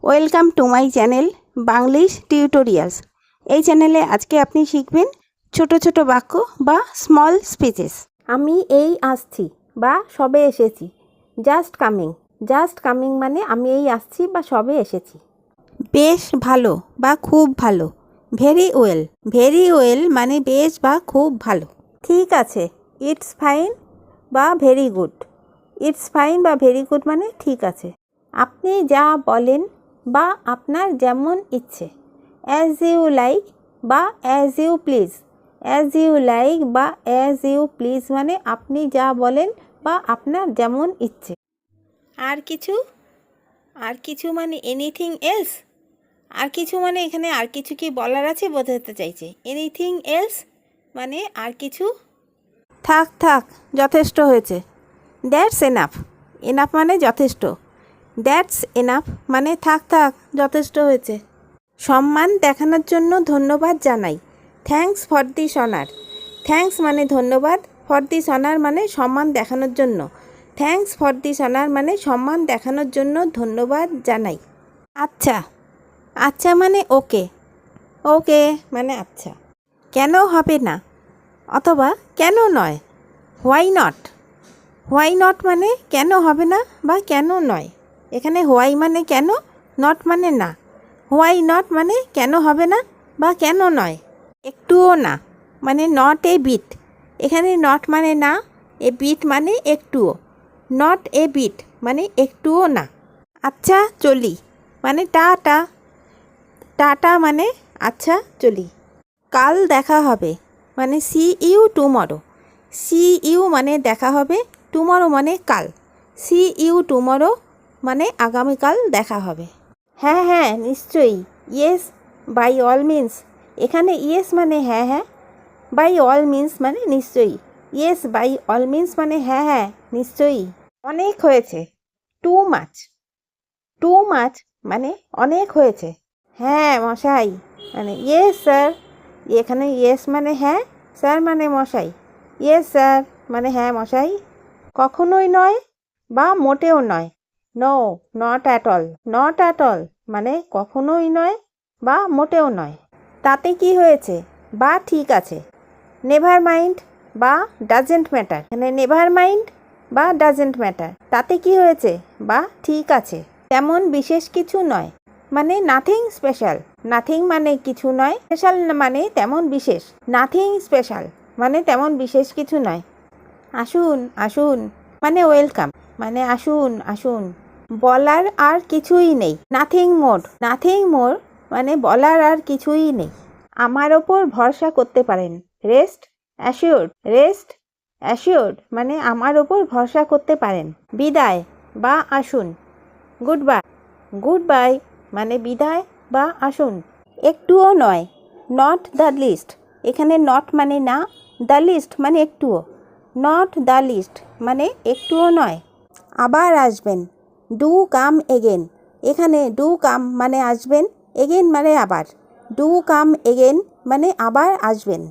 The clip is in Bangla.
Welcome to my channel Banglish tutorials. এই চ্যানেলে আজকে আপনি শিখবেন ছোট ছোট বাক্য বা স্মল স্পিচেস। আমি এই আসছি বা সবে এসেছি। Just coming. জাস্ট কামিং মানে আমি এই আসছি বা সবে এসেছি। বেশ ভালো বা খুব ভালো। Very well. ভেরি ওয়েল মানে বেশ বা খুব ভালো। ঠিক আছে। ইটস ফাইন বা ভেরি গুড। ইটস ফাইন বা ভেরি গুড মানে ঠিক আছে। আপনি যা বলেন বা আপনার যেমন ইচ্ছে। অ্যাজ ইউ লাইক বা as you please. As you like বা অ্যাজ ইউ প্লিজ মানে আপনি যা বলেন বা আপনার যেমন ইচ্ছে। আর কিছু মানে এনিথিং এলস। আর কিছু মানে এখানে আর কিছু কি বলার আছে বোঝাতে চাইছে। এনিথিং এলস মানে আর কিছু। থাক থাক যথেষ্ট হয়েছে। That's enough. এনাফ মানে যথেষ্ট। দ্যাটস এনাফ মানে থাক থাক যথেষ্ট হয়েছে। সম্মান দেখানোর জন্য ধন্যবাদ জানাই। Thanks for this honour. Thanks মানে ধন্যবাদ, ফর দিস অনার মানে সম্মান দেখানোর জন্য। থ্যাঙ্কস ফর দিস অনার মানে সম্মান দেখানোর জন্য ধন্যবাদ জানাই। আচ্ছা। আচ্ছা মানে ওকে। ওকে মানে আচ্ছা। কেন হবে না অথবা কেন নয়। Why not. হোয়াই নট মানে কেন হবে না বা কেন নয়। এখানে হোয়াই মানে কেন, নট মানে না। হোয়াই নট মানে কেন হবে না বা কেন নয়। একটুও না মানে নট এ বিট। এখানে নট মানে না, এ বিট মানে একটুও। নট এ বিট মানে একটুও না। আচ্ছা চলি মানে টাটা। টাটা মানে আচ্ছা চলি। কাল দেখা হবে মানে see you tomorrow. See you মানে দেখা হবে, টুমরো মানে কাল। সি ইউ টুমরো মানে আগামীকাল দেখা হবে। হ্যাঁ হ্যাঁ নিশ্চয়ই। Yes by all means. এখানে ইয়েস মানে হ্যাঁ হ্যাঁ, বাই অল মিন্স মানে নিশ্চয়ই। ইয়েস বাই অল মিন্স মানে হ্যাঁ হ্যাঁ নিশ্চয়ই। অনেক হয়েছে। Too much. টু মাচ মানে অনেক হয়েছে। হ্যাঁ মশাই মানে ইয়েস স্যার। এখানে ইয়েস মানে হ্যাঁ, স্যার মানে মশাই। ইয়েস স্যার মানে হ্যাঁ মশাই। কখনোই নয় বা মোটেও নয়। No not at all. Not at all মানে কখনোই নয় বা মোটেও নয়। তাতে কি হয়েছে বা ঠিক আছে। নেভার মাইন্ড বা ডাজেন্ট ম্যাটার। এখানে নেভার মাইন্ড বা ডাজেন্ট ম্যাটার। তাতে কি হয়েছে বা ঠিক আছে। তেমন বিশেষ কিছু নয় মানে নাথিং স্পেশাল। নাথিং মানে কিছু নয়, স্পেশাল মানে তেমন বিশেষ। নাথিং স্পেশাল মানে তেমন বিশেষ কিছু নয়। আসুন আসুন মানে ওয়েলকাম, মানে আসুন আসুন। বলার আর কিছুই নেই। Nothing more. নাথিং মোর মানে বলার আর কিছুই নেই। আমার ওপর ভরসা করতে পারেন। Rest assured. রেস্ট অ্যাসিওর্ড মানে আমার ওপর ভরসা করতে পারেন। বিদায় বা আসুন। Good bye. গুড বাই মানে বিদায় বা আসুন। একটুও নয়। Not the least. এখানে নট মানে না, দ্য লিস্ট মানে একটুও। নট দ্য লিস্ট মানে একটুও নয়। আবার আসবেন। Do come again. এখানে ডু কাম মানে আসবেন, এগেন মানে আবার। ডু কাম এগেন মানে আবার আসবেন।